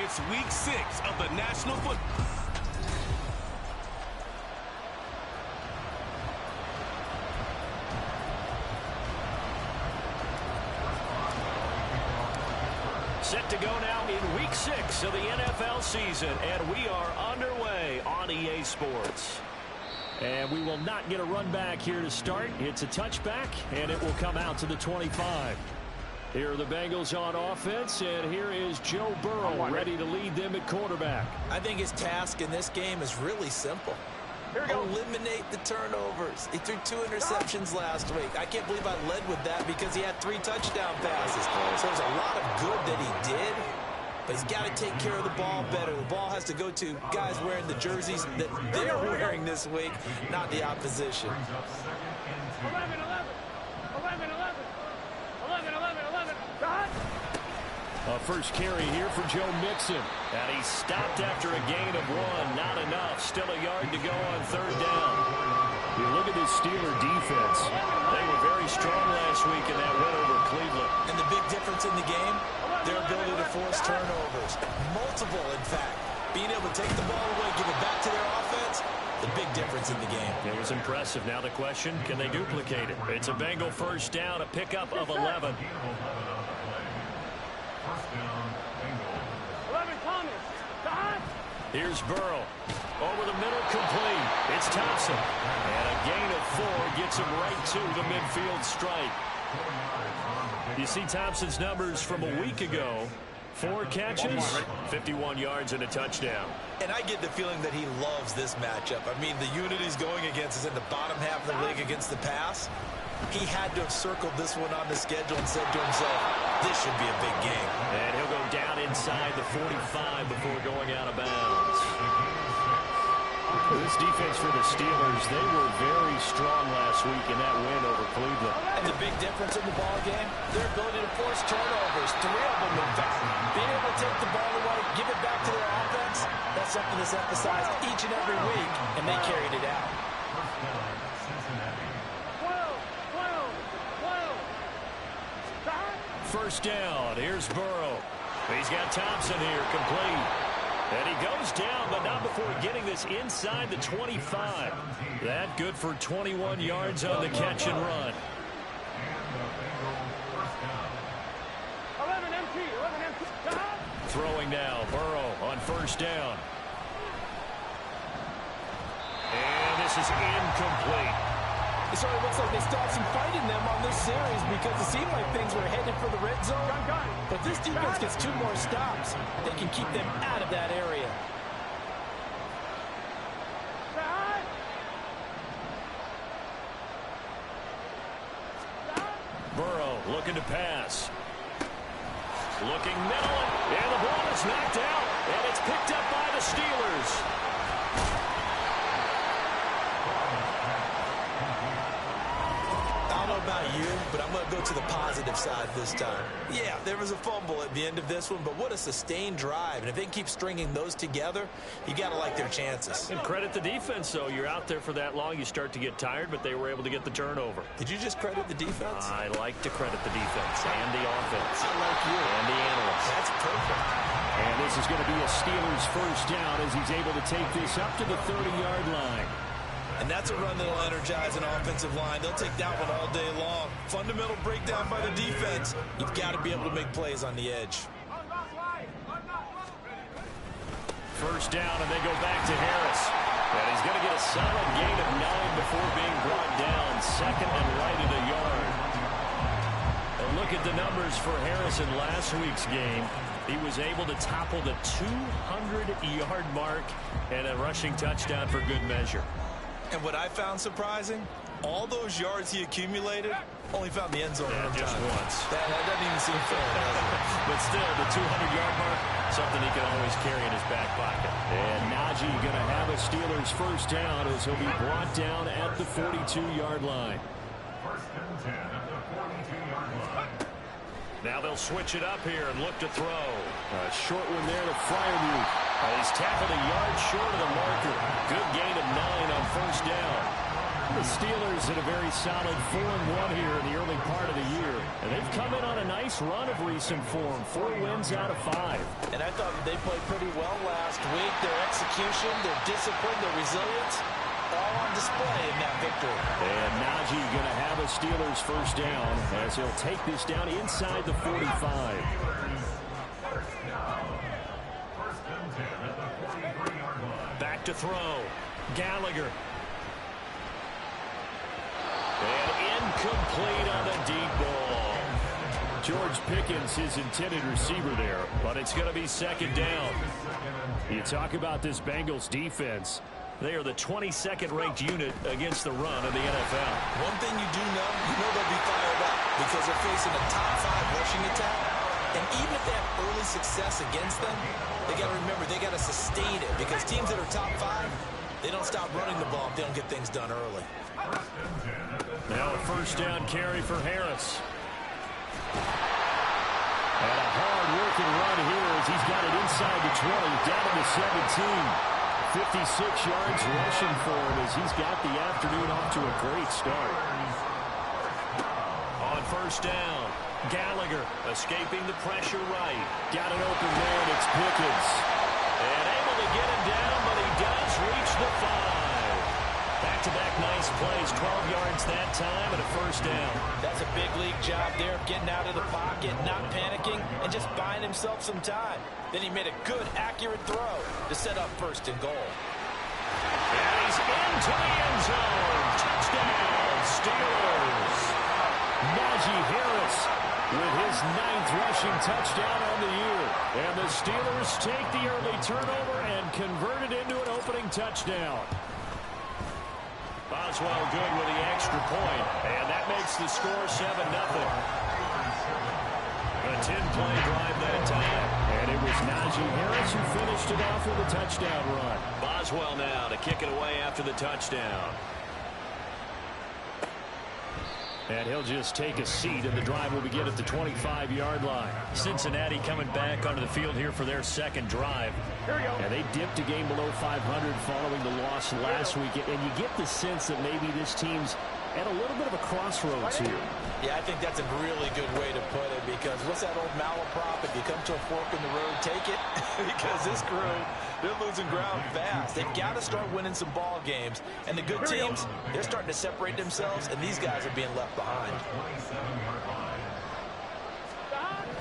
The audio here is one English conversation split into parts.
It's week 6 of the National Football. Set to go now in week 6 of the NFL season, and we are underway on EA Sports. And we will not get a run back here to start. It's a touchback, and it will come out to the 25. Here are the Bengals on offense, and here is Joe Burrow ready to lead them at quarterback. I think his task in this game is really simple. Eliminate the turnovers. He threw 2 interceptions last week. I can't believe I led with that because he had 3 touchdown passes. So there's a lot of good that he did, but he's got to take care of the ball better. The ball has to go to guys wearing the jerseys that they're wearing this week, not the opposition. 11. A first carry here for Joe Mixon. And he stopped after a gain of 1. Not enough. Still a yard to go on 3rd down. You look at this Steeler defense. They were very strong last week in that win over Cleveland. And the big difference in the game, their ability to force turnovers. Multiple, in fact. Being able to take the ball away, give it back to their offense, the big difference in the game. It was impressive. Now the question, can they duplicate it? It's a Bengal first down, a pickup of 11. 11, Thomas. Here's Burrow. Over the middle, complete. It's Thompson. And a gain of 4 gets him right to the midfield stripe. You see Thompson's numbers from a week ago. 4 catches, 51 yards, and a touchdown. And I get the feeling that he loves this matchup. I mean, the unit he's going against is in the bottom half of the league against the pass. He had to have circled this one on the schedule and said to himself, this should be a big game. And he'll go down inside the 45 before going out of bounds. This defense for the Steelers, they were very strong last week in that win over Cleveland. And the big difference in the ball game, their ability to force turnovers, 3 of them in fact. Being able to take the ball away, give it back to their offense, that's something that's emphasized each and every week, and they carried it out. 12. First down, here's Burrow. He's got Thompson here, complete. And he goes down, but not before getting this inside the 25. That good for 21 yards on the catch and run. 11 empty. Throwing now, Burrow on first down. And this is incomplete. It sort of looks like they stopped some fight in them on this series because it seemed like things were headed for the red zone. But this defense gets 2 more stops. They can keep them out of that area. Burrow looking to pass. Looking middle, and the ball is knocked out, and it's picked up by the Steelers. I don't know about you, but I'm going to go to the positive side this time. Yeah, there was a fumble at the end of this one, but what a sustained drive. And if they can keep stringing those together, you got to like their chances. And credit the defense, though. You're out there for that long, you start to get tired, but they were able to get the turnover. Did you just credit the defense? I like to credit the defense and the offense. I like you. And the analysts. That's perfect. And this is going to be a Steelers first down as he's able to take this up to the 30-yard line. And that's a run that'll energize an offensive line. They'll take that one all day long. Fundamental breakdown by the defense. You've got to be able to make plays on the edge. First down, and they go back to Harris. And he's going to get a solid gain of 9 before being brought down. Second and right at a yard. And look at the numbers for Harris in last week's game. He was able to topple the 200-yard mark and a rushing touchdown for good measure. And what I found surprising, all those yards he accumulated only found the end zone one just time. once. That doesn't even seem fair, does it? But still, the 200-yard mark, something he can always carry in his back pocket. And Najee going to have a Steelers first down as he'll be brought down at the 42-yard line. Now they'll switch it up here and look to throw. A short one there to Freiermuth. He's tackled a yard short of the marker. Good gain of 9 on first down. The Steelers in a very solid 4-1 here in the early part of the year. And they've come in on a nice run of recent form. 4 wins out of 5. And I thought they played pretty well last week. Their execution, their discipline, their resilience, all on display in that victory. And Najee going to have a Steelers first down as he'll take this down inside the 45. Back to throw. Gallagher. And incomplete on the deep ball. George Pickens, his intended receiver there, but it's going to be second down. You talk about this Bengals defense. They are the 22nd ranked unit against the run in the NFL. One thing you do know, they'll be fired up because they're facing a top 5 rushing attack. And even if they have early success against them, they got to remember they got to sustain it because teams that are top 5, they don't stop running the ball if they don't get things done early. Now a first down carry for Harris. And a hard-working run here as he's got it inside the 20, down to the 17. 56 yards rushing for him as he's got the afternoon off to a great start. On first down, Gallagher escaping the pressure right. Got it open man, it's Pickens. And able to get him down, but he does reach the 5. Back-to-back nice plays, 12 yards that time, and a first down. That's a big league job there, getting out of the pocket, not panicking, and just buying himself some time. Then he made a good, accurate throw to set up first and goal. And he's into the end zone. Touchdown, Steelers. Najee Harris with his 9th rushing touchdown on the year. And the Steelers take the early turnover and convert it into an opening touchdown. Boswell good with the extra point, and that makes the score 7-0. A 10-play drive that time, and it was Najee Harris who finished it off with a touchdown run. Boswell now to kick it away after the touchdown. And he'll just take a seat, and the drive will begin at the 25-yard line. Cincinnati coming back onto the field here for their second drive. And they dipped a game below 500 following the loss last week. And you get the sense that maybe this team's at a little bit of a crossroads here. Yeah, I think that's a really good way to put it because what's that old malaprop? If you come to a fork in the road, take it. Because this crew, they're losing ground fast. They've got to start winning some ball games. And the good teams, they're starting to separate themselves, and these guys are being left behind.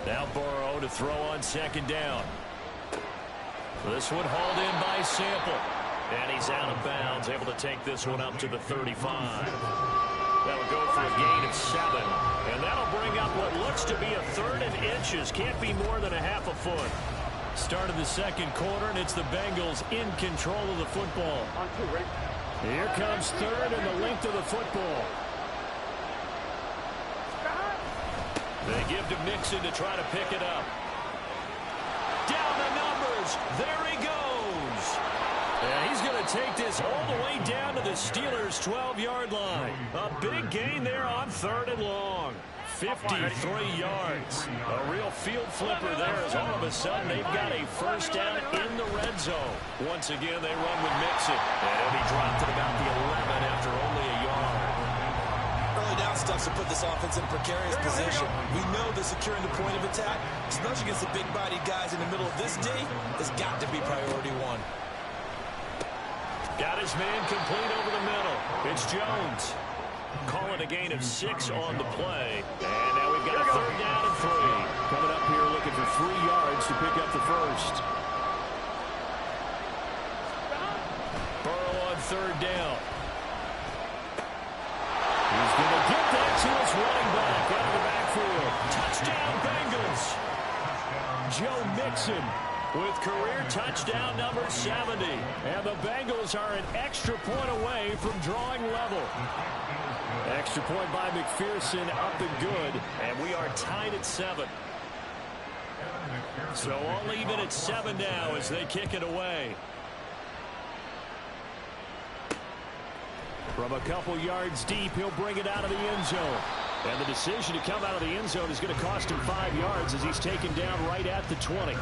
Now Burrow to throw on second down. This one hauled in by Sample. And he's out of bounds, able to take this one up to the 35. That'll go for a gain of 7. And that'll bring up what looks to be a 3rd and inches. Can't be more than a half a foot. Start of the second quarter, and it's the Bengals in control of the football. Here comes 3rd and the length of the football. They give to Mixon to try to pick it up. Down the numbers. There he goes. And he's going to take this all the way down to the Steelers' 12-yard line. A big gain there on 3rd and long. 53 yards. A real field flipper there as all of a sudden they've got a first down in the red zone. Once again, they run with Mixon. And he'll be dropped at about the 11 after only a yard. Early down stuff to put this offense in a precarious position. We know that securing the point of attack, especially against the big-bodied guys in the middle of this D, has got to be priority 1. Got his man complete over the middle. It's Jones. Calling a gain of 6 on the play. And now we've got a 3rd down and 3. Coming up here looking for 3 yards to pick up the first. Burrow on 3rd down. He's going to get that to his running back out of the backfield. Touchdown, Bengals. Joe Mixon with career touchdown number 70. And the Bengals are an extra point away from drawing level. Extra point by McPherson, up and good. And we are tied at 7. So all even at 7 now as they kick it away. From a couple yards deep, he'll bring it out of the end zone. And the decision to come out of the end zone is going to cost him 5 yards as he's taken down right at the 20.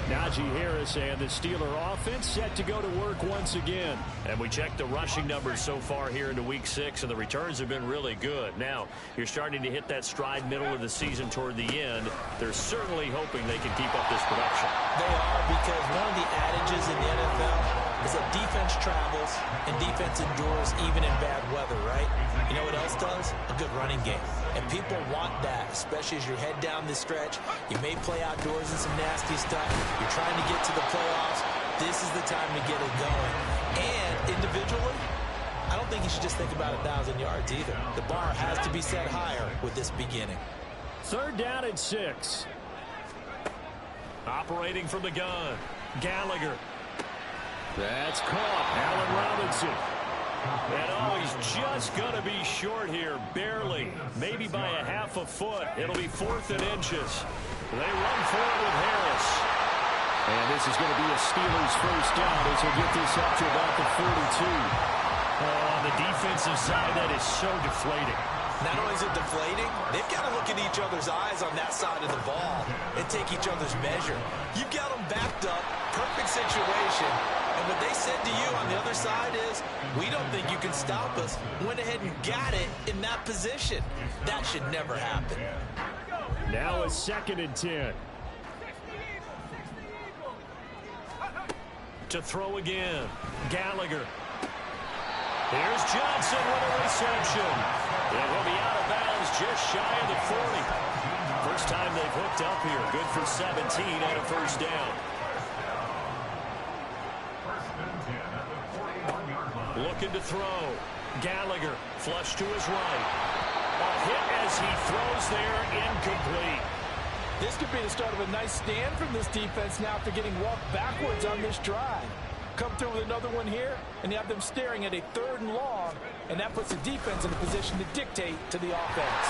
Najee Harris and the Steeler offense set to go to work once again. And we checked the rushing numbers so far here into Week 6, and the returns have been really good. Now, you're starting to hit that stride middle of the season toward the end. They're certainly hoping they can keep up this production. They are, because one of the adages in the NFL is that defense travels and defense endures even in bad weather, right? You know what else does? A good running game. And people want that, especially as you head down the stretch. You may play outdoors in some nasty stuff. You're trying to get to the playoffs. This is the time to get it going. And individually, I don't think you should just think about 1,000 yards either. The bar has to be set higher with this beginning. 3rd down and 6. Operating from the gun, Gallagher. That's caught. Allen Robinson. And oh, he's just going to be short here, barely. Maybe by a half a foot. It'll be 4th and inches. They run forward with Harris. And this is going to be a Steelers first down as he'll get this up to about the 42. Oh, on the defensive side, that is so deflating. Not only is it deflating, they've got to look in each other's eyes on that side of the ball and take each other's measure. You've got them backed up, perfect situation. And what they said to you on the other side is, we don't think you can stop us. Went ahead and got it in that position. That should never happen. Now a 2nd and 10. To throw again, Gallagher. Here's Johnson with a reception. It will be out of bounds just shy of the 40. First time they've hooked up here. Good for 17 on a first down. Looking to throw. Gallagher, flush to his right. A hit as he throws there, incomplete. This could be the start of a nice stand from this defense now after getting walked backwards on this drive. Come through with another one here, and you have them staring at a 3rd and long, and that puts the defense in a position to dictate to the offense.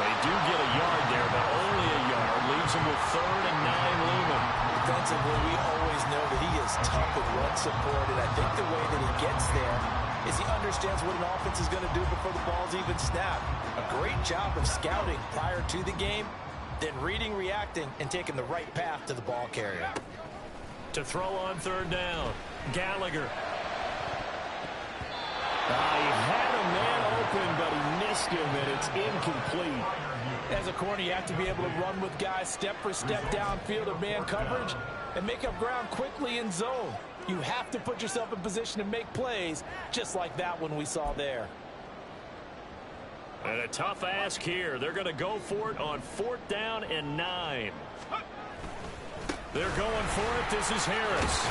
They do get a yard there, but only a yard. Leaves them with 3rd and 9 looming. Defensively, we always know that he is tough with run support, and I think the way that he gets there is he understands what an offense is going to do before the ball's even snapped. A great job of scouting prior to the game, then reading, reacting, and taking the right path to the ball carrier. To throw on 3rd down, Gallagher. He had a man open, but he missed him, and it's incomplete. As a corner, you have to be able to run with guys step for step downfield of man coverage and make up ground quickly in zone. You have to put yourself in position to make plays, just like that one we saw there. And a tough ask here. They're going to go for it on 4th down and 9. They're going for it. This is Harris.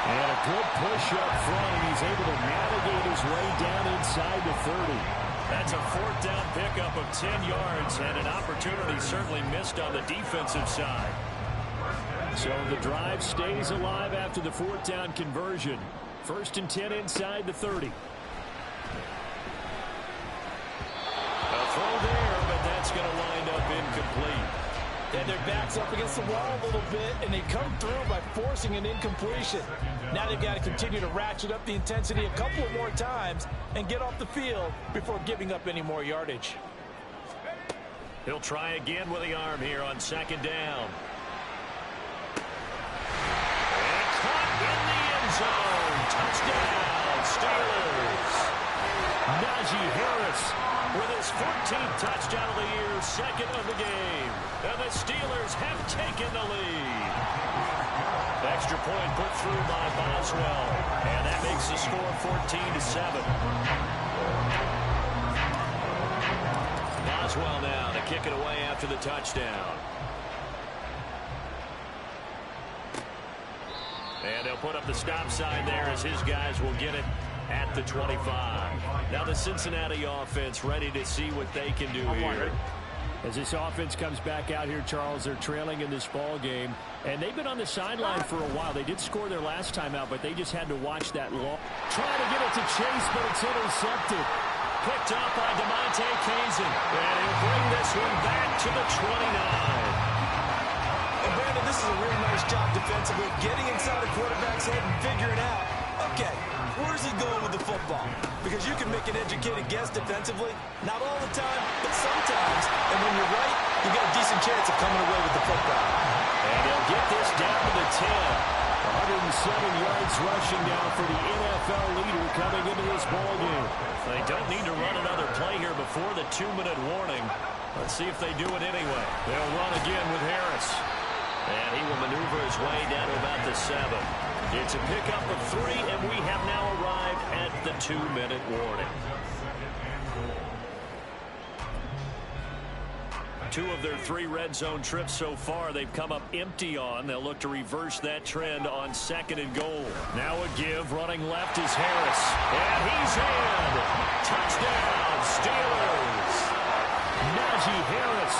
And a good push up front, and he's able to navigate his way down inside the 30. That's a 4th down pickup of 10 yards, and an opportunity certainly missed on the defensive side. So the drive stays alive after the 4th down conversion. 1st and 10 inside the 30. A throw there, but that's going to wind up incomplete. And their back's up against the wall a little bit, and they come through by forcing an incompletion. Now they've got to continue to ratchet up the intensity a couple of more times and get off the field before giving up any more yardage. He'll try again with the arm here on 2nd down. And caught in the end zone. Touchdown, Steelers. Najee Harris with his 14th touchdown of the year, 2nd of the game. And the Steelers have taken the lead. Extra point put through by Boswell. And that makes the score 14-7. Boswell now to kick it away after the touchdown. And they'll put up the stop sign there as his guys will get it at the 25. Now the Cincinnati offense ready to see what they can do here. As this offense comes back out here, Charles, they're trailing in this ball game, and they've been on the sideline for a while. They did score their last time out, but they just had to watch that long. Trying to get it to Chase, but it's intercepted. Picked up by DeMonte Kazin, and he'll bring this one back to the 29. And Brandon, this is a real nice job defensively, getting inside a quarterback's head and figuring out, okay, where's he going with the football? Because you can make an educated guess defensively, not all the time, but sometimes. And when you're right, you got a decent chance of coming away with the football. And they'll get this down to the 10. 107 yards rushing now for the NFL leader coming into this ballgame. They don't need to run another play here before the 2-minute warning. Let's see if they do it anyway. They'll run again with Harris. And he will maneuver his way down to about the 7. It's a pickup of 3, and we have now arrived at the 2-minute warning. 2 of their 3 red zone trips so far they've come up empty on. They'll look to reverse that trend on 2nd and goal. Now a give. Running left is Harris. And he's in. Touchdown, Steelers. Najee Harris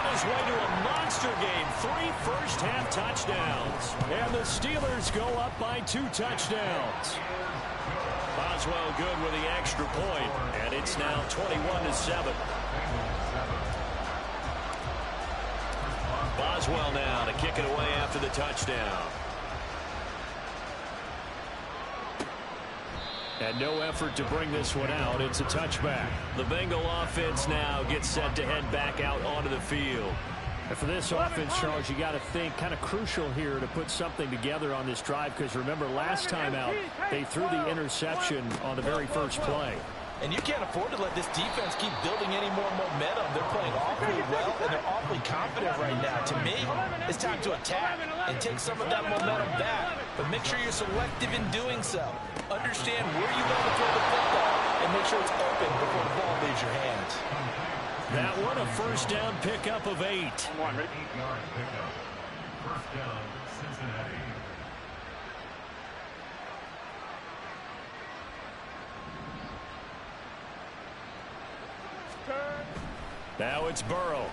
on his way to a monster game. 3 first-half touchdowns. And the Steelers go up by 2 touchdowns. Boswell good with the extra point. And it's now 21-7. Boswell now to kick it away after the touchdown. And no effort to bring this one out. It's a touchback. The Bengal offense now gets set to head back out onto the field. And for this offense, Charles, you got to think kind of crucial here to put something together on this drive, because remember last time out they threw the interception on the very first play. And you can't afford to let this defense keep building any more momentum. They're playing awfully well, and they're awfully confident right now. To me, it's time to attack and take some of that momentum back. But make sure you're selective in doing so. Understand where you want to throw the football, and make sure it's open before the ball leaves your hands. That one a first down pickup of 8. Come on, ready? First down, Cincinnati. Now it's Burrow.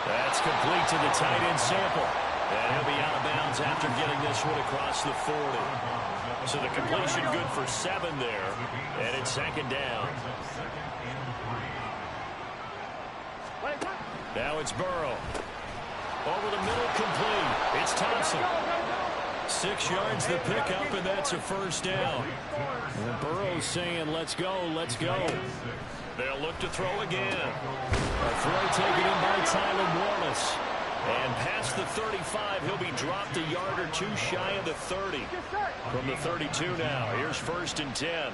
That's complete to the tight end Sample. And he'll be out of bounds after getting this one across the 40. So the completion good for 7 there. And it's 2nd down. Now it's Burrow. Over the middle, complete. It's Thompson. 6 yards the pickup, and that's a first down. And Burrow's saying, let's go, let's go. They'll look to throw again. A throw taken in by Tylan Wallace. And past the 35, he'll be dropped a yard or 2 shy of the 30. From the 32 now, here's 1st and 10.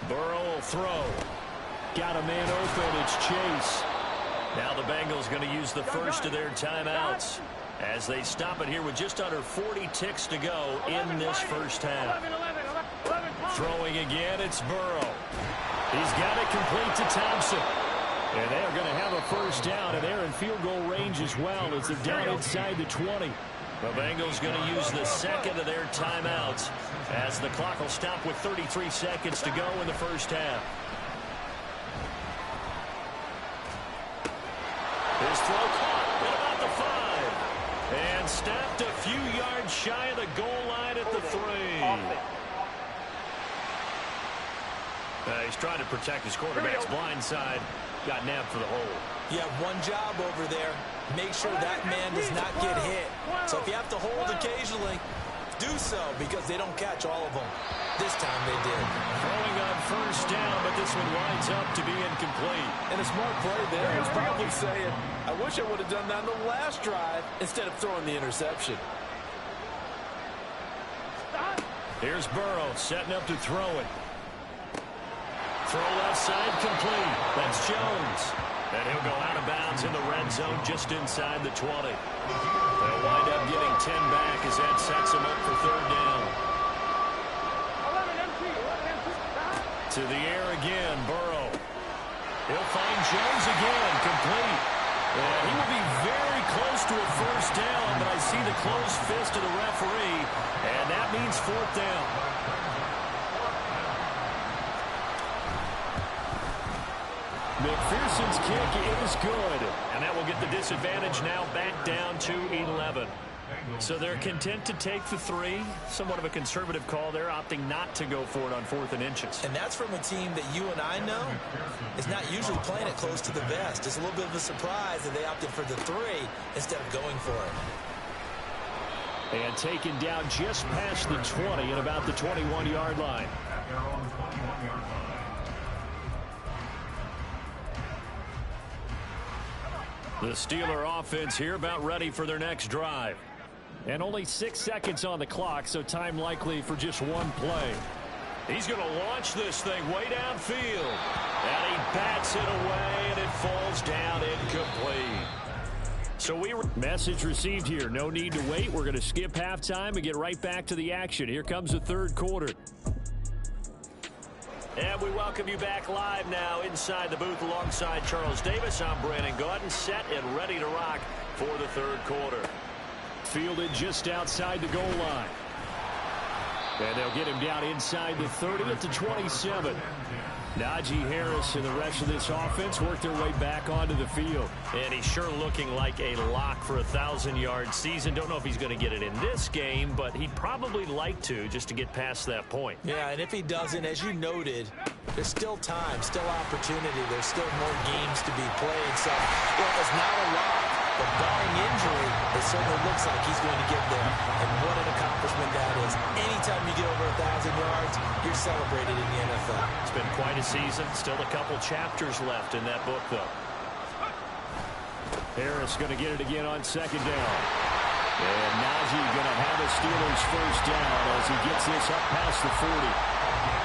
Burrow will throw. Got a man open, it's Chase. Now the Bengals going to use the first of their timeouts as they stop it here with just under 40 ticks to go in this first half. Throwing again, it's Burrow. He's got it complete to Thompson. And they're going to have a first down, and they're in field goal range as well as they're down inside the 20. The Bengals going to use the second of their timeouts as the clock will stop with 33 seconds to go in the first half. His throw caught at about the 5. And snapped a few yards shy of the goal line at the 3. He's trying to protect his quarterback's blind side. Got nabbed for the hole. You have one job over there. Make sure that man does not get hit. So if you have to hold occasionally, do so because they don't catch all of them. This time they did. Throwing on first down, but this one winds up to be incomplete. And a smart play there. He's probably saying, I wish I would have done that on the last drive instead of throwing the interception. Here's Burrow setting up to throw it. Throw left side complete. That's Jones. And he'll go out of bounds in the red zone just inside the 20. They'll wind up getting 10 back as that sets them up for 3rd down. To the air again, Burrow. He'll find Jones again, complete. And he will be very close to a first down, but I see the closed fist of the referee, and that means 4th down. McPherson's kick is good, and that will get the disadvantage now back down to 11. So they're content to take the 3. Somewhat of a conservative call there, opting not to go for it on 4th and inches. And that's from a team that you and I know is not usually playing it close to the vest. It's a little bit of a surprise that they opted for the 3 instead of going for it. And taken down just past the 20 at about the 21-yard line. The Steeler offense here about ready for their next drive. And only 6 seconds on the clock, so time likely for just one play. He's going to launch this thing way downfield. And he bats it away, and it falls down incomplete. So message received here. No need to wait. We're going to skip halftime and get right back to the action. Here comes the third quarter. And we welcome you back live now inside the booth alongside Charles Davis. I'm Brandon Gaudin, set and ready to rock for the third quarter. Fielded just outside the goal line. And they'll get him down inside the 30 at the 27. Najee Harris and the rest of this offense work their way back onto the field. And he's sure looking like a lock for a 1,000-yard season. Don't know if he's going to get it in this game, but he'd probably like to just to get past that point. Yeah, and if he doesn't, as you noted, there's still time, still opportunity. There's still more games to be played. So, it's not a lock, but barring injury, it certainly looks like he's going to get there. And what an accomplishment that is. Anytime you get over 1,000 yards, you're celebrated in the NFL. It's been quite a season. Still a couple chapters left in that book, though. Harris going to get it again on second down. And Najee going to have a Steelers first down as he gets this up past the 40.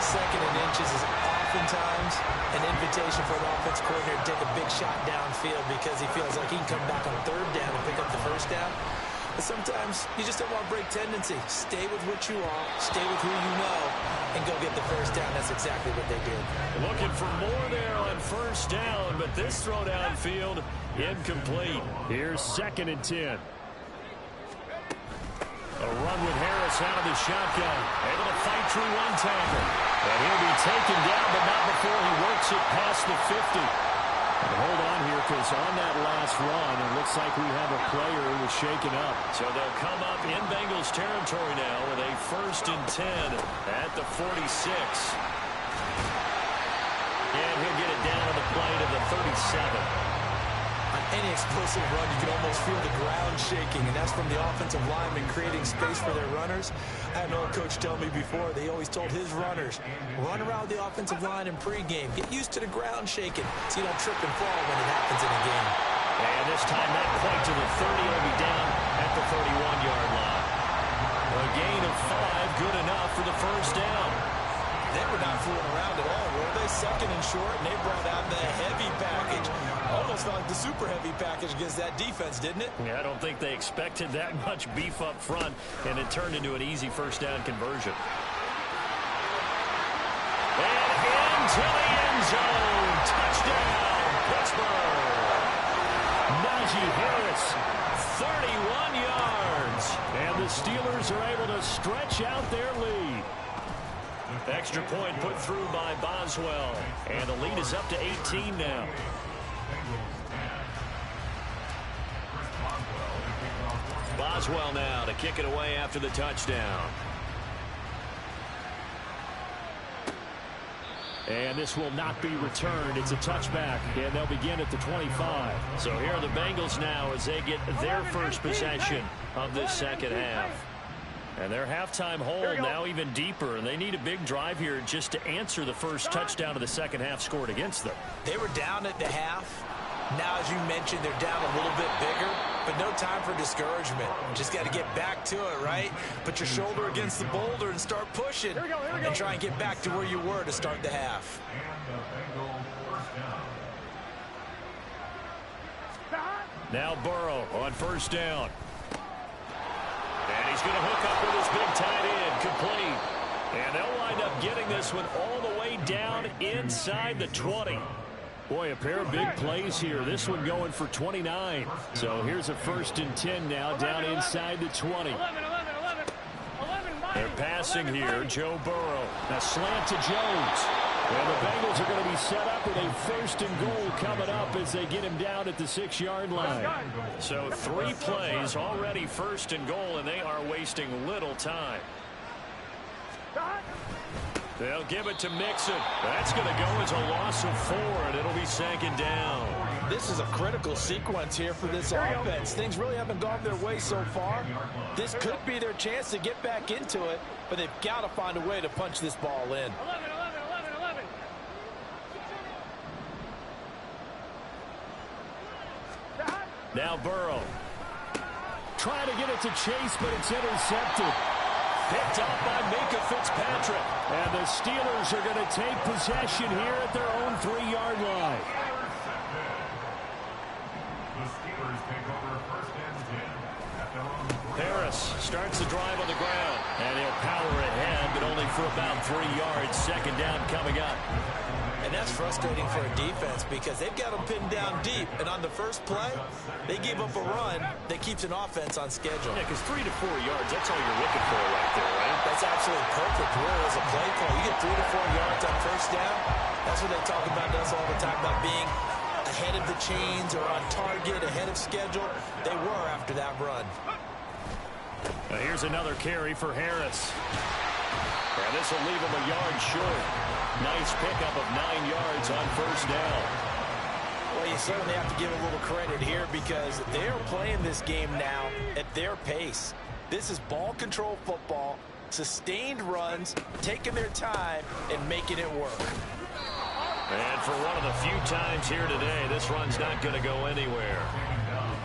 Second and inches is oftentimes an invitation for an offense coordinator to take a big shot downfield because he feels like he can come back on third down and pick up the first down. But sometimes you just don't want to break tendency. Stay with what you are, stay with who you know, and go get the first down. That's exactly what they did. Looking for more there on first down, but this throw downfield incomplete. Here's second and 10. A run with Harris out of the shotgun. Able to fight through one tackle. And he'll be taken down, but not before he works it past the 50. And hold on here, because on that last run, it looks like we have a player who was shaken up. So they'll come up in Bengals territory now with a first and 10 at the 46. And he'll get it down to the play to the 37. On any explosive run, you can almost feel the ground shaking, and that's from the offensive linemen creating space for their runners. I had an old coach tell me before, they always told his runners, run around the offensive line in pregame. Get used to the ground shaking so you don't trip and fall when it happens in a game. And this time that point to the 30 will be down at the 31-yard line. A gain of 5, good enough for the first down. They were not fooling around at all, were they? Second and short, and they brought out the heavy package. Almost like the super heavy package against that defense, didn't it? Yeah, I don't think they expected that much beef up front, and it turned into an easy first down conversion. And into the end zone. Touchdown, Pittsburgh. Najee Harris, 31 yards. and the Steelers are able to stretch out their lead. Extra point put through by Boswell, and the lead is up to 18 now. Boswell now to kick it away after the touchdown. And this will not be returned. It's a touchback, and they'll begin at the 25. So here are the Bengals now as they get their first possession of this second half. And their halftime hole now even deeper, and they need a big drive here just to answer the first touchdown of the second half scored against them. They were down at the half. Now, as you mentioned, they're down a little bit bigger, but no time for discouragement. Just got to get back to it, right? Put your shoulder against the boulder and start pushing. And try and get back to where you were to start the half. Now Burrow on first down. And he's going to hook up with his big tight end, complete. And they'll wind up getting this one all the way down inside the 20. Boy, a pair of big plays here. This one going for 29. So here's a first and 10 now down inside the 20. They're passing here, Joe Burrow. A slant to Jones. And the Bengals are going to be set up with a first and goal coming up as they get him down at the 6-yard line. So 3 plays already first and goal, and they are wasting little time. They'll give it to Mixon. That's going to go as a loss of 4, and it'll be second down. This is a critical sequence here for this offense. Things really haven't gone their way so far. This could be their chance to get back into it, but they've got to find a way to punch this ball in. 11. Now Burrow. Trying to get it to Chase, but it's intercepted. Picked up by Minka Fitzpatrick. And the Steelers are going to take possession here at their own 3-yard line. The Steelers take over first and 10 at their own 3. Harris starts the drive on the ground. And he'll power ahead, but only for about 3 yards. Second down coming up. And that's frustrating for a defense because they've got them pinned down deep. And on the first play, they gave up a run that keeps an offense on schedule. Yeah, because 3 to 4 yards, that's all you're looking for right there, right? That's absolutely perfect, really, as a play call. You get 3 to 4 yards on first down. That's what they talk about us all the time, about being ahead of the chains or on target, ahead of schedule. They were after that run. Here's another carry for Harris. And this will leave him a yard short. Nice pickup of 9 yards on first down. Well, you certainly have to give a little credit here because they're playing this game now at their pace. This is ball control football, sustained runs, taking their time, and making it work. And for one of the few times here today, this run's not going to go anywhere.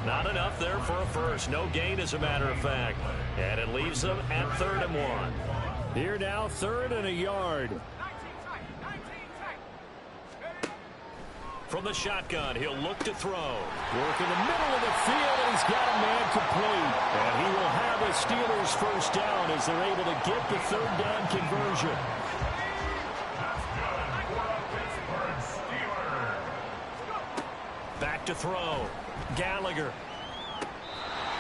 Not enough there for a first. No gain, as a matter of fact. And it leaves them at 3rd and 1. Here now, 3rd and a yard. From the shotgun, he'll look to throw. Work in the middle of the field, and he's got a man complete. And he will have a Steelers first down as they're able to get the 3rd down conversion. Back to throw. Gallagher.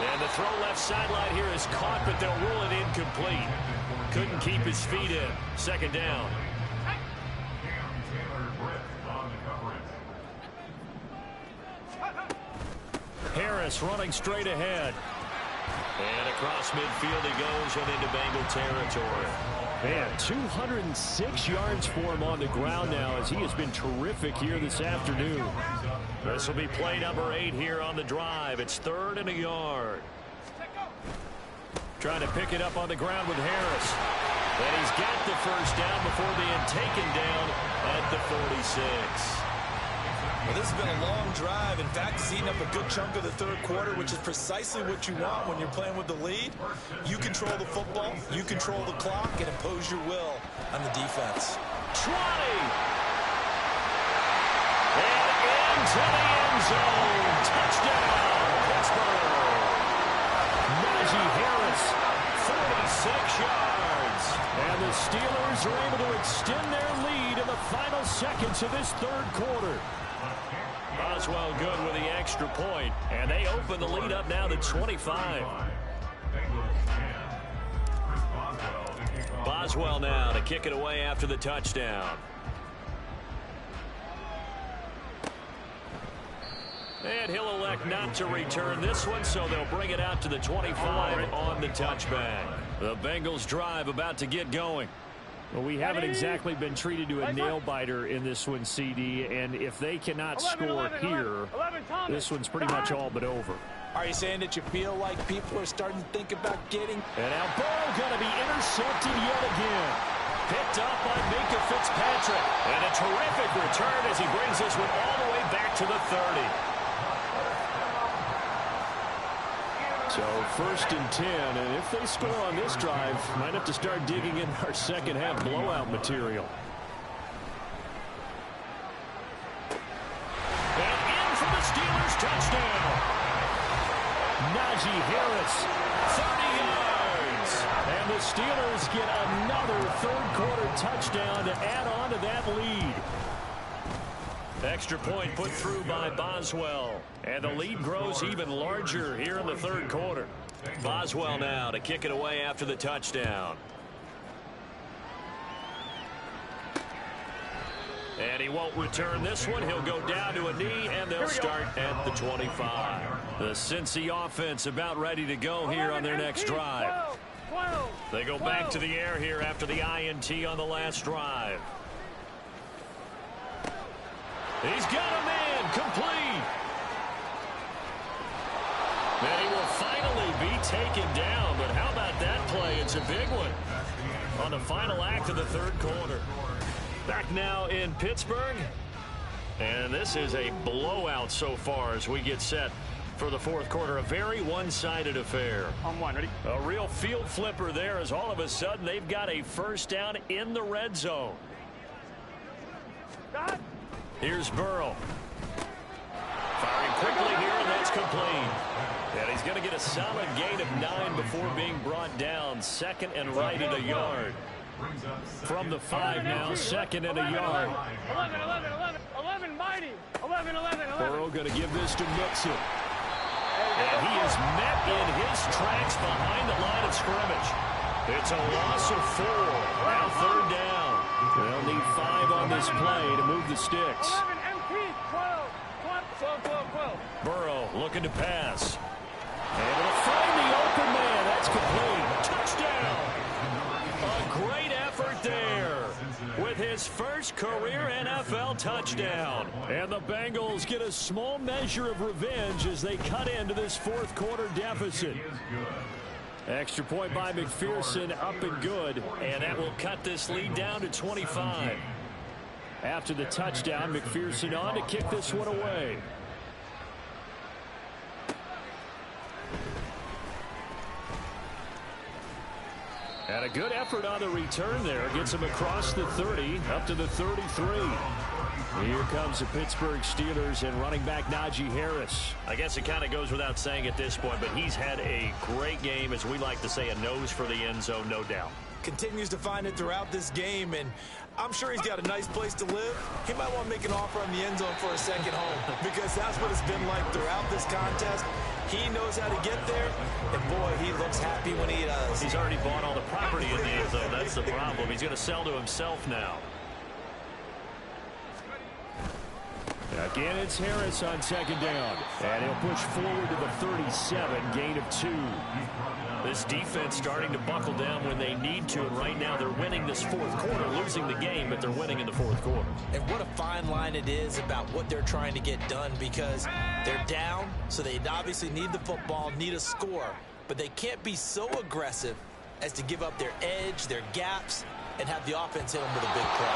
And the throw left sideline here is caught, but they'll rule it incomplete. Couldn't keep his feet in. Second down. Harris running straight ahead. And across midfield he goes and into Bengal territory. Man, 206 yards for him on the ground now as he has been terrific here this afternoon. This will be play number 8 here on the drive. It's 3rd and a yard. Trying to pick it up on the ground with Harris. And he's got the first down before being taken down at the 46. Well, this has been a long drive. In fact, it's eaten up a good chunk of the 3rd quarter, which is precisely what you want when you're playing with the lead. You control the football, you control the clock, and impose your will on the defense. 20! And into the end zone. Touchdown, Pittsburgh. Najee Harris, 46 yards. And the Steelers are able to extend their lead in the final seconds of this 3rd quarter. Boswell good with the extra point, and they open the lead up now to 25. Boswell now to kick it away after the touchdown. And he'll elect not to return this one, so they'll bring it out to the 25 on the touchback. The Bengals drive about to get going. Well, we haven't exactly been treated to a nail-biter in this one, CD, and if they cannot score here, this one's pretty much all but over. Are you saying that you feel like people are starting to think about getting... And now ball going to be intercepted yet again. Picked up by Minka Fitzpatrick. And a terrific return as he brings this one all the way back to the 30. So 1st and 10, and if they score on this drive, might have to start digging in our second half blowout material. And in for the Steelers touchdown. Najee Harris, 30 yards. And the Steelers get another 3rd quarter touchdown to add on to that lead. Extra point put through by Boswell. And the lead grows even larger here in the 3rd quarter. Boswell now to kick it away after the touchdown. And he won't return this one. He'll go down to a knee, and they'll start at the 25. The Cincy offense about ready to go here on their next drive. They go back to the air here after the INT on the last drive. He's got a man complete. And he will finally be taken down. But how about that play? It's a big one on the final act of the 3rd quarter. Back now in Pittsburgh. And this is a blowout so far as we get set for the fourth quarter. A very one-sided affair. On one, ready? A real field flipper there as all of a sudden they've got a first down in the red zone. Dot. Here's Burrow. Firing quickly here, and that's complete. And he's going to get a solid gain of 9 before being brought down. Second and right at a yard. From the 5 now, second and a yard. 11, mighty. 11. Burrow going to give this to Mixon. And he is met in his tracks behind the line of scrimmage. It's a loss of 4. Now third down. They'll need 5 on this play to move the sticks. 11, MP, 12. Burrow looking to pass. And it'll find the open man. That's complete. Touchdown. A great effort there with his first career NFL touchdown. And the Bengals get a small measure of revenge as they cut into this fourth quarter deficit. Extra point by McPherson, up and good. And that will cut this lead down to 25. After the touchdown, McPherson on to kick this one away. And a good effort on the return there. Gets him across the 30, up to the 33. Here comes the Pittsburgh Steelers and running back Najee Harris. I guess it kind of goes without saying at this point, but he's had a great game, as we like to say, a nose for the end zone, no doubt. Continues to find it throughout this game, and I'm sure he's got a nice place to live. He might want to make an offer on the end zone for a second home, because that's what it's been like throughout this contest. He knows how to get there, and boy, he looks happy when he does. He's already bought all the property in the end zone. That's the problem. He's going to sell to himself now. Again, it's Harris on second down. And he'll push forward to the 37, gain of 2. This defense starting to buckle down when they need to, and right now they're winning this fourth quarter, losing the game, but they're winning in the fourth quarter. And what a fine line it is about what they're trying to get done, because they're down, so they obviously need the football, need a score, but they can't be so aggressive as to give up their edge, their gaps, and have the offense hit them with a big play.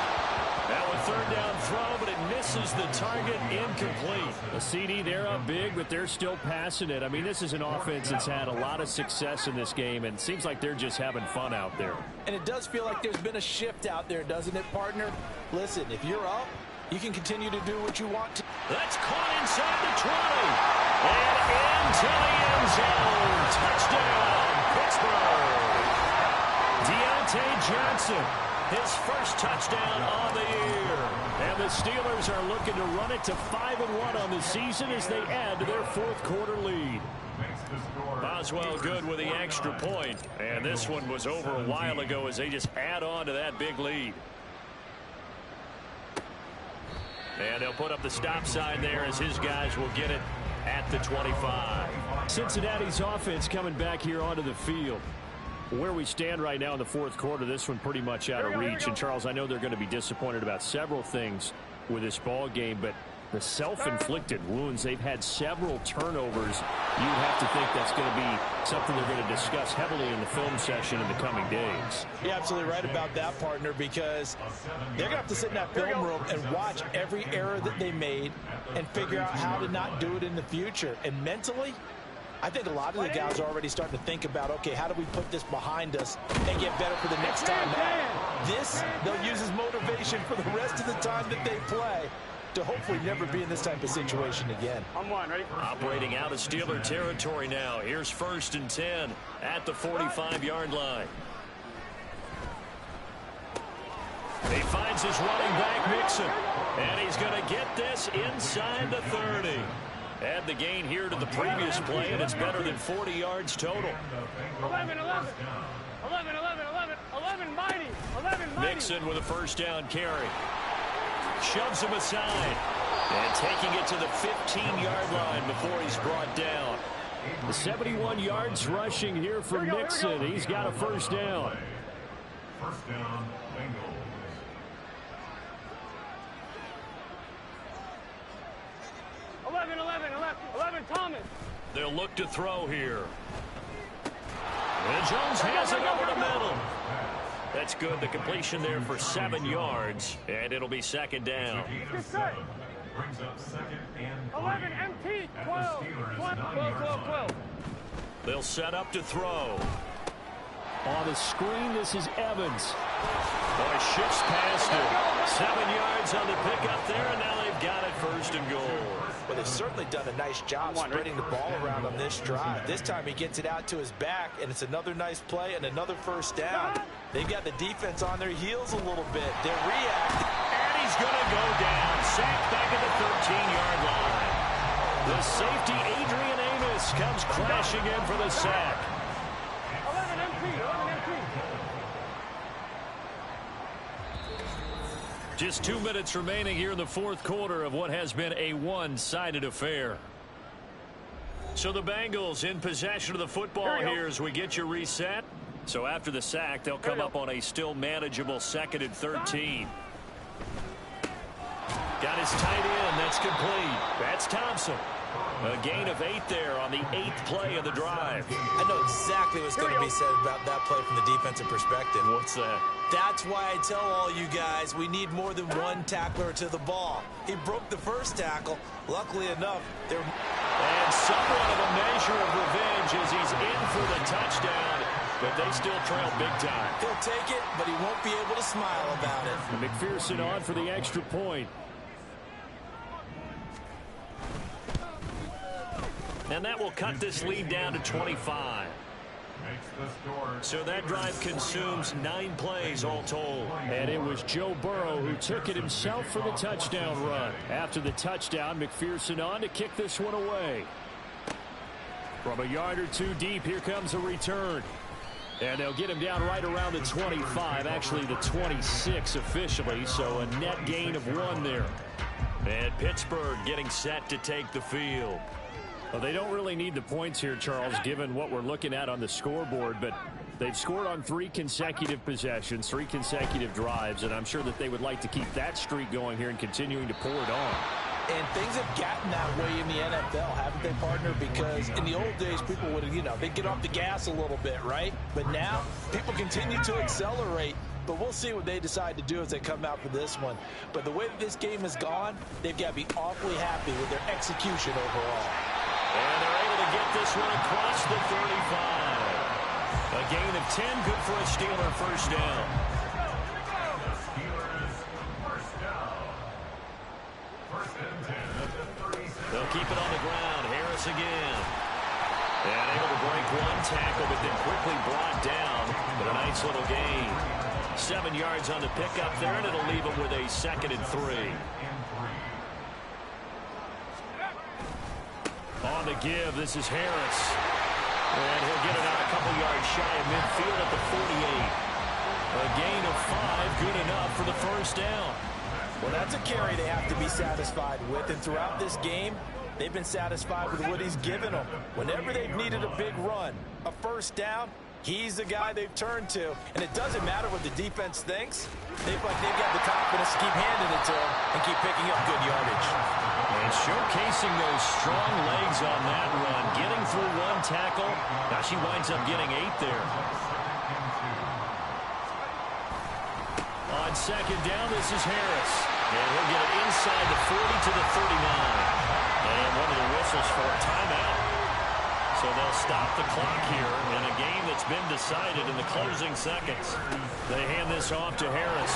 That one third down throw, but it misses the target, incomplete. The CD, they're up big, but they're still passing it. I mean, this is an offense that's had a lot of success in this game, and it seems like they're just having fun out there. And it does feel like there's been a shift out there, doesn't it, partner? Listen, if you're up, you can continue to do what you want to. That's caught inside the 20. And into the end zone. Touchdown, Pittsburgh. Deontay Johnson, his first touchdown on the year. And the Steelers are looking to run it to 5-1 on the season as they add to their fourth quarter lead. Boswell good with the extra point. And this one was over a while ago as they just add on to that big lead. And they'll put up the stop sign there as his guys will get it at the 25. Cincinnati's offense coming back here onto the field. Where we stand right now in the fourth quarter, this one pretty much out of reach. And, Charles, I know they're going to be disappointed about several things with this ball game, but the self-inflicted wounds, they've had several turnovers. You'd have to think that's going to be something they're going to discuss heavily in the film session in the coming days. You're absolutely right about that, partner, because they're going to have to sit in that film room and watch every error that they made and figure out how to not do it in the future. And mentally, I think a lot of the guys are already starting to think about, okay, how do we put this behind us and get better for the next time out? This, they'll use as motivation for the rest of the time that they play to hopefully never be in this type of situation again. On one, ready? Operating out of Steeler territory now. Here's 1st and 10 at the 45-yard line. He finds his running back, Mixon, and he's going to get this inside the 30. Add the gain here to the previous play, and it's better than 40 yards total. 11, mighty. 11, mighty. Mixon with a first down carry. Shoves him aside. And taking it to the 15-yard line before he's brought down. The 71 yards rushing here for Mixon. He's got a first down. First down, Bengals. 11, Thomas. They'll look to throw here. And Jones has it over the middle. That's good. The completion there for 7 yards. And it'll be second down. Brings up second and 11 MT, at 12. the Steelers' 12, 9-yard 12, 12. They'll set up to throw. On the screen, this is Evans. Boy, shifts past it. 7 yards on the pickup there, and now they've got it first and goal. Well, they've certainly done a nice job spreading the ball around on this drive. This time he gets it out to his back, and it's another nice play and another first down. They've got the defense on their heels a little bit. They're reacting. And he's going to go down. Sacked back at the 13-yard line. The safety, Adrian Amos, comes crashing in for the sack. 11 MT, 11 MT. Just 2 minutes remaining here in the fourth quarter of what has been a one-sided affair. So the Bengals in possession of the football here as we get you reset. So after the sack, they'll come up on a still manageable 2nd and 13. Got his tight end. That's complete. That's Thompson. A gain of 8 there on the 8th play of the drive. I know exactly what's going to be said about that play from the defensive perspective. What's that? That's why I tell all you guys we need more than one tackler to the ball. He broke the first tackle. Luckily enough, they're... And somewhat of a measure of revenge as he's in for the touchdown. But they still trail big time. He'll take it, but he won't be able to smile about it. McPherson on for the extra point. And that will cut this lead down to 25. So that drive consumes 9 plays all told. And it was Joe Burrow who took it himself for the touchdown run. After the touchdown, McPherson on to kick this one away. From a yard or 2 deep, here comes a return. And they'll get him down right around the 25, actually the 26 officially, so a net gain of 1 there. And Pittsburgh getting set to take the field. Well, they don't really need the points here, Charles, given what we're looking at on the scoreboard, but they've scored on 3 consecutive possessions, 3 consecutive drives, and I'm sure that they would like to keep that streak going here and continuing to pour it on. And things have gotten that way in the NFL, haven't they, partner? Because in the old days, people would, they'd get off the gas a little bit, right? But now, people continue to accelerate. But we'll see what they decide to do as they come out for this one. But the way that this game has gone, they've got to be awfully happy with their execution overall. And they're able to get this one across the 35. A gain of 10, good for a Steeler first down. They'll keep it on the ground. Harris again. And able to break 1 tackle, but then quickly brought down. But a nice little gain. 7 yards on the pickup there, and it'll leave them with a 2nd and 3. On the give, this is Harris. And he'll get it out a couple yards shy of midfield at the 48. A gain of 5, good enough for the first down. Well, that's a carry they have to be satisfied with. And throughout this game, they've been satisfied with what he's given them. Whenever they've needed a big run, a first down, he's the guy they've turned to. And it doesn't matter what the defense thinks. They've got the confidence to keep handing it to him and keep picking up good yardage. And showcasing those strong legs on that run. Getting through 1 tackle. Now she winds up getting 8 there. On 2nd down, this is Harris. And he'll get it inside the 40 to the 39. And one of the whistles for a timeout. So they'll stop the clock here in a game that's been decided in the closing seconds. They hand this off to Harris.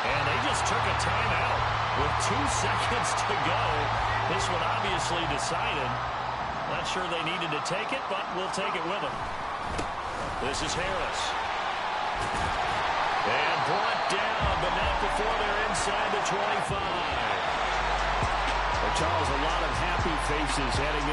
And they just took a timeout with 2 seconds to go. This one obviously decided. Not sure they needed to take it, but we'll take it with them. This is Harris. And brought down, but not before they're inside the 25. Well, Charles, a lot of happy faces heading into